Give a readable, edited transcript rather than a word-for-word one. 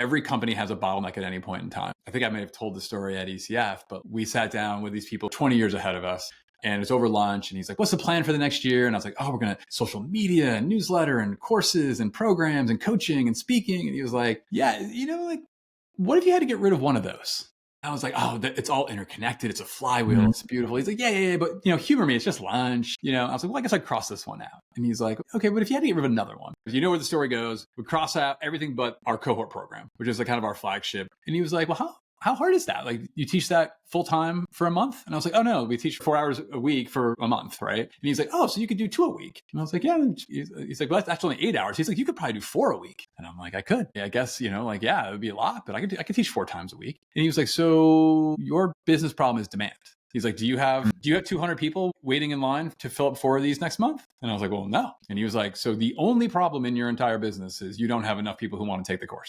Every company has a bottleneck at any point in time. I think I may have told the story at ECF, but we sat down with these people 20 years ahead of us. And it's over lunch and he's like, what's the plan for the next year? And I was like, oh, we're going to social media and newsletter and courses and programs and coaching and speaking. And he was like, yeah, like, what if you had to get rid of one of those? I was like, oh, it's all interconnected. It's a flywheel. It's beautiful. He's like, yeah. But, humor me. It's just lunch. I was like, well, I guess I'd cross this one out. And he's like, okay, but if you had to get rid of another one, you know where the story goes, we cross out everything but our cohort program, which is like kind of our flagship. And he was like, well, how hard is that? Like, you teach that full time for a month? And I was like, oh no, we teach 4 hours a week for a month, right? And he's like, oh, so you could do 2 a week. And I was like, yeah. He's like, well, that's only 8 hours. He's like, you could probably do 4 a week. And I'm like, I could. Yeah, I guess, like, yeah, it would be a lot, but I could teach 4 times a week. And he was like, so your business problem is demand. He's like, do you have 200 people waiting in line to fill up 4 of these next month? And I was like, well, no. And he was like, so the only problem in your entire business is you don't have enough people who want to take the course.